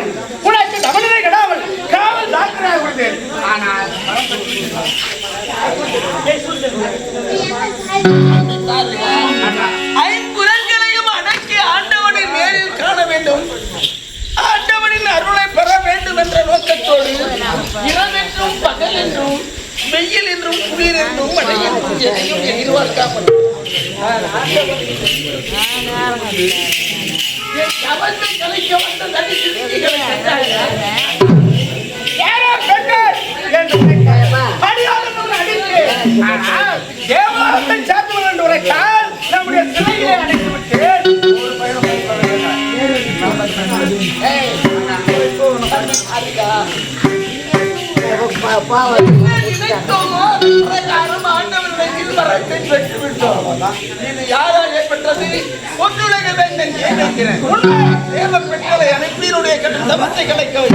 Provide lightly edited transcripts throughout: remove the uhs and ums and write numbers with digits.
விடாமல் உனக்கு தவணை கெடாமல் காவல் டாக்டராக விடுவேன். ஆனால் ஐம்புலன்களையும் அடக்கி ஆண்டவனின் நேரில் காண வேண்டும், ஆண்டவனின் அருளை பெற வேண்டும் என்ற நோக்கத்தோடு இரவென்றும் பகல் என்றும் வெயில் என்றும் குளிர் என்றும் மழை என்றும் எதையும் எதிர்பார்க்காமல் கலைக்க வந்த தனி சிறுமிகளை தேவாலயத்தை சாப்பிட வேண்டும் உரைத்தால் நம்முடைய சிலைகளை அடைத்துவிட்டு இது யாரால் ஏற்பட்டது? ஒன்றுலக வேந்தன் தேவ பெண்களை அனுப்பினுடைய தவத்தை கிடைக்க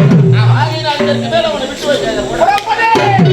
இதற்கு மேல அவனை விட்டு வைக்க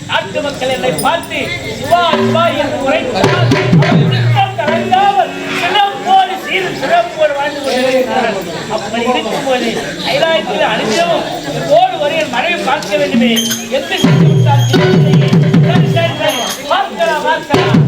நாட்டு மக்கள் என்னை பார்த்து சிவா சிவா என்று உரைத்தால் சிறப்போடு சீர் சிறப்போடு வாழ்ந்து கொண்டிருக்கிறார். அப்படி இருக்கும்போது கைலாயத்தில் அனுதினமும் ஓடு வரையில் மழையை பார்க்க வேண்டுமே என்று சென்று விட்டார். சரி சரி சரி பார்க்கலாம் பார்க்கலாம்.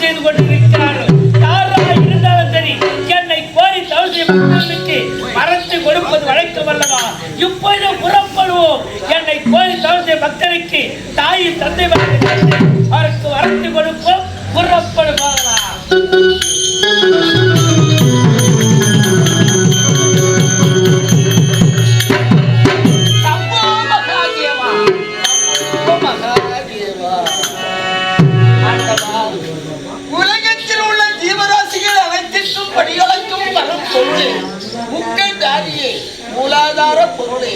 செய்து கொண்டிருக்கிறார்கள். யாராக இருந்தாலும் சரி என்னை கோரி தவறு மக்களுக்கு மரத்து கொடுப்பது வழக்கம் அல்லவா? இப்பொழுது புறப்படுவோம். என்னை கோரி தவறு பக்தருக்கு தாயின் தந்தை அவருக்கு வரத்து கொடுப்போம். புறப்படுவாங்களா? உலகத்தில் உள்ள ஜீவராசிகள் அனைத்திற்கும் படியளக்கும் வரும் பொருளே, முக்கண்டாரியே, மூலாதார பொருளே,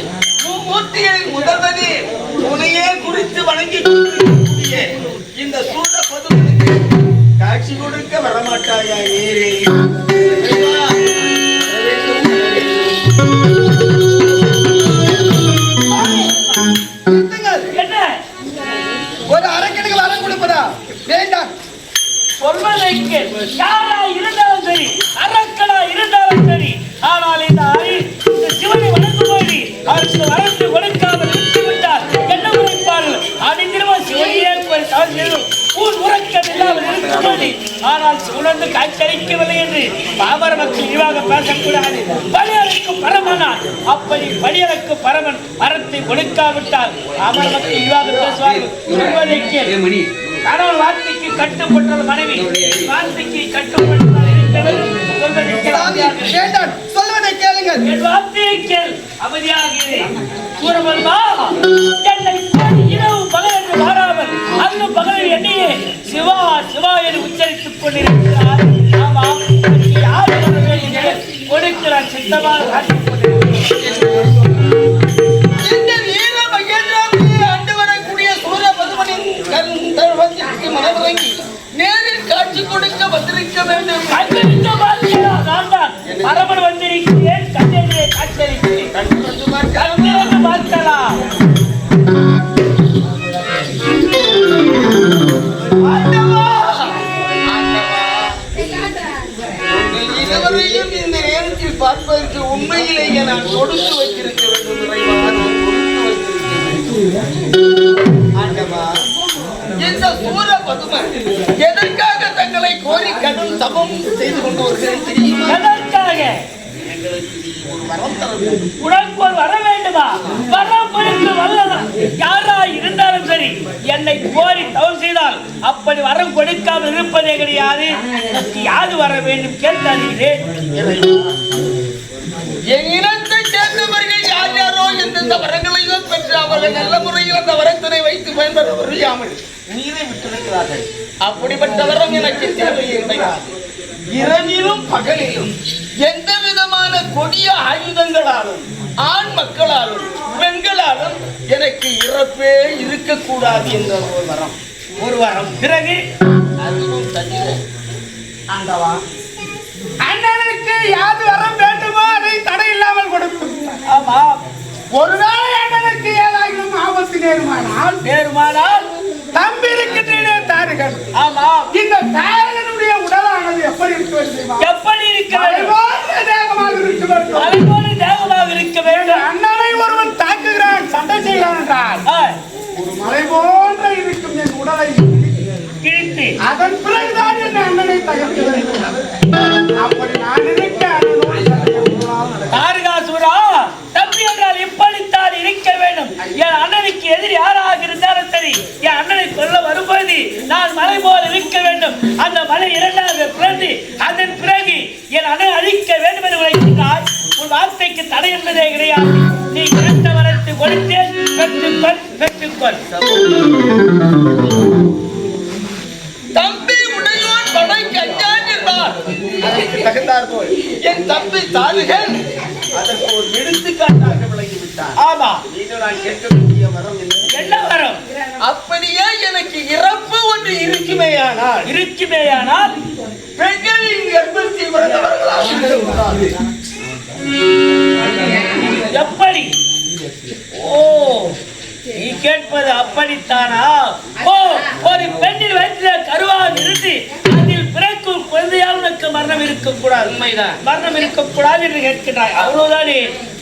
மூர்த்திகளின் முதல்வனே, உனையே குறித்து வணங்கி இந்த சூழ பதுமனுக்கு காட்சி கொடுக்க வரமாட்டாயா? ஏறே என்ன ஒரு அரக்கனுக்கு வரம் கொடுப்பதா? வேண்டாம். சொல்வதற்கு யாரா இருந்தாலும் சரி, அரக்கனா இருந்தாலும் சரி, ஆனால் இந்த சிவனை வணங்கும்போது அவருக்கு வரத்து கொடுக்காமல் விட்டுவிட்டார் என்ன உழைப்பார்கள்? அதிகமா சிவனையே ஊர் உறக்கம் இல்லாமல் இருக்கும்போது ஆனால் உணர்ந்து காட்சியளிக்கவில்லை என்று பாமர மக்கள் இழிவாக பேசக்கூடாது. பலியலுக்கு பரமனான். அப்படி பலியலுக்கு பரமன் வரத்தை கொடுக்காவிட்டால் பாமர மக்கள் இழிவாக பேசுவார்கள். சொல்வதற்கு கணவன் வார்த்தைக்கு கட்டுப்பட்டது மனைவி, வார்த்தைக்கு கட்டுப்பட்டதால் இருக்கிறது. சொல்வதை கேளுங்கள். என் வார்த்தையை கேள், அமைதியாக கூறவல்வா. என்னை இரவு பகல் என்று மாறாமல் அங்கு பகலில் எண்ணியே சிவா சிவா என்று உச்சரித்துக் கொண்டிருக்கிறார். ஆமா, யார் கொடுக்கிறார் சித்தமாக காட்டிக் கொண்டிருக்கிறார். நேரில் காட்சி கொடுக்க வந்திருக்க வேண்டும். பரமன் வந்திருக்கிறேன். கண்ணெதிரே காட்சியளிக்கிறேன். கண்ணு பார்க்கலாம். இருவரையும் இந்த நேரத்தில் பார்ப்பதற்கு உண்மையிலேயே நான் கொடுத்து வைத்திருக்க வேண்டும். இந்த சூர பதுமன் எதற்காக தங்களை கோரி கடும் தபம் செய்து கொண்டு வருகிறேன் தெரியுமா? எதற்காக? உனக்கு ஒரு வர வேண்டுமா? வரம் கொடுத்து வல்லதா யாரா இருந்தாலும் சரி, என்னை கோரி தவறு செய்தால் அப்படி வரம் கொடுக்காமல் இருப்பதே கிடையாது. யாது வர வேண்டும் கேட்டார்களே. என் இனத்தை சேர்ந்தவர்கள் யார் யாரோ எந்தெந்த வரங்களையும் பெற்று அவர்கள் நல்ல முறையில் அந்த வரத்தினை வைத்து பயன்பெற முடியாமல் உயிரை விட்டிருக்கிறார்கள். அப்படிப்பட்ட வரம் எனக்கு தேவையே கிடையாது. இரவிலும் பகலிலும் எந்த விதமான கொடிய ஆயுதங்களாலும் ஆண் மக்களாலும் பெண்களாலும் எனக்கு இறப்பே இருக்கக்கூடாது என்ற ஒரு வரம். ஒரு வரம். பிறகு அதுவும் தனியே ஆண்டவா, அண்ணனுக்கு யாது வரம் வேண்டுமோ அதை தடை இல்லாமல் கொடுக்கும். ஆமா, ஒருவேளை அண்ணனுக்கு ஏதாகிலும் ஆபத்து நேருமானால் தம்பி இருக்கின்றே தாருகள். ஆமா, இந்த தாரகனுடைய உடலானது எப்படி இருக்க வேண்டும்? எப்படி இருக்க வேண்டும்? தேகமாக இருக்க வேண்டும். அலைபோல தேகமாக இருக்க வேண்டும். அண்ணனை ஒருவன் தாக்குகிறான், சண்டை செய்கிறான் என்றால் ஒரு மலை போன்ற இருக்கும் என் உடலை கிழித்து அதன் பிறகுதான் என் அண்ணனை தகர்க்க வேண்டும். அப்படி நான் இருக்க தாரகாசுரா, தம்பி என்றால் இப்படித்தான் இருக்க வேண்டும். என் அண்ணனுக்கு எதிரி யாராக இருந்தாலும் சரி, என் அண்ணனை கொல்ல வரும்போது நான் மலை போல் இருக்க வேண்டும். அந்த மலை இரண்டாக பிறந்து அதன் பிறகு என் அண்ணனை அழிக்க வேண்டும் என்று உழைக்கிறாய். உன் வார்த்தைக்கு தடை என்பதே கிடையாது. நீ கேட்ட வரத்தை கொடுத்தேன். பெற்றுக்கொள். தம்பி உடையோன் படை கஞ்சான் என்றார். அதற்கு தகுந்தார் போல் என் தம்பி தாருகள் அதற்கு ஒரு எடுத்துக்காட்டாக விளங்கிவிட்டார். ஆமா, நீங்கள் நான் கேட்கக்கூடிய வரம் என்ன வரம்? அப்படியே எனக்கு இறப்பு ஒன்று இருக்குமேயானால் பெண்களின் கர்ப்பத்தை பிறந்தவர்களாக இருக்கக்கூடாது. எப்படி? ஓ, நீ கேட்பது அப்படித்தானா? ஓ, ஒரு பெண்ணில் வயிற்றில கருவாக இருந்து அதில் பிறக்கும் குழந்தையால் உனக்கு மரணம் இருக்கக்கூடாது. உண்மைதான். மரணம் இருக்கக்கூடாது என்று கேட்கிறாய். அவ்வளவுதானே.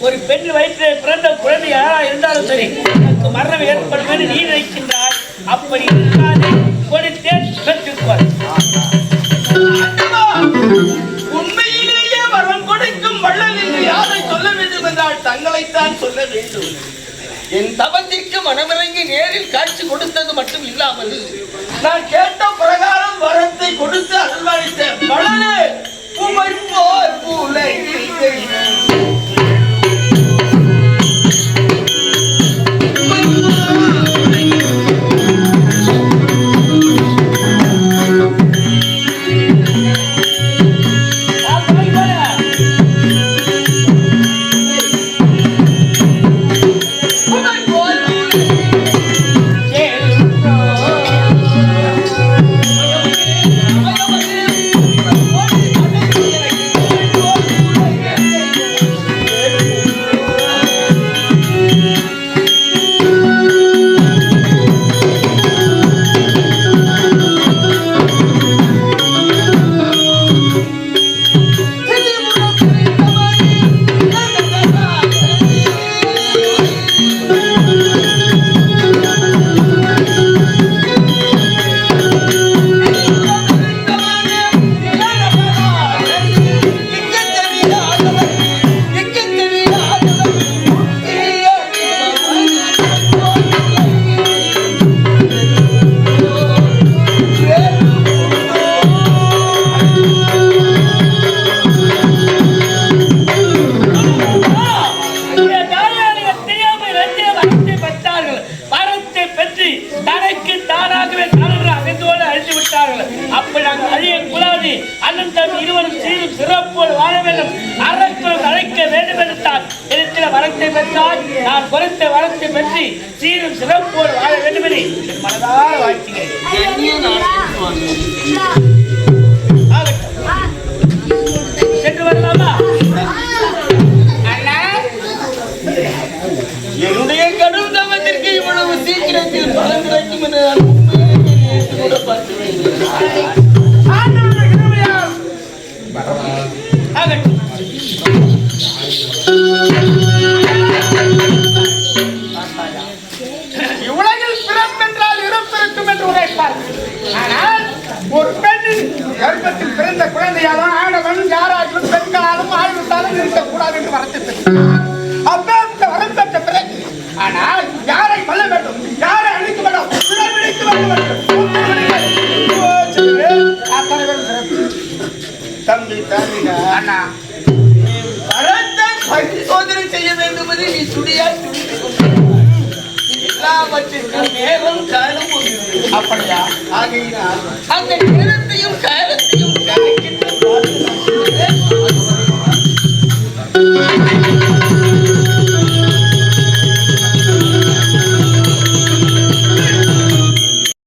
ஒரு பெண் வயிற்றில் பிறந்த குழந்தை யாரா இருந்தாலும் சரி, உனக்கு மரணம் ஏற்படும் என்று நீ நினைக்கின்றாய். அப்படி இருக்காது. கொடுத்தேன், பெற்றுக்கொள். தங்களைத்தான் சொல்ல வேண்டும். என் தவத்திற்கு மனமிறங்கி நேரில் காட்சி கொடுத்தது மட்டும் இல்லாமல் நான் கேட்ட பிரகாரம் வரத்தை கொடுத்து அருள்வாளித்த மழலை உமைப்போர் உலகில் சீரும் சிறப்போடு வாழ வேண்டும் என்று மனதார வாழ்த்துகிறேன். சென்று வரலாமா? என்னுடைய கடும் தவத்திற்கு இவ்வளவு சீக்கிரத்தில் பலன் கிடைக்கும் என்று நான் கூட பார்க்கிறேன். இவ்வுலகில் பிறப்பென்றால் இருப்பிருக்கும் என்று உரைப்பார். ஆனால் ஒரு பெண்ணின் கர்ப்பத்தில் பிறந்த குழந்தையாலும் ஆடவன் யாராலும் பெண்களாலும் ஆய்வுத்தாலும் இருக்கக்கூடாது என்று வரத்து அப்ப வரப்பட்ட பிறகு ஆனால் யாரை கொல்ல வேண்டும், யாரை அழிக்க வேண்டும், பிடிக்க வேண்டும். தம்பி அண்ணா பரிசோதனை செய்ய வேண்டும் என்று நீ துடியாய் துடித்துக் கொண்டு எல்லாவற்றிற்கும் நேரம் காலம் அப்படியா ஆகையினால் அந்த நேரத்தில்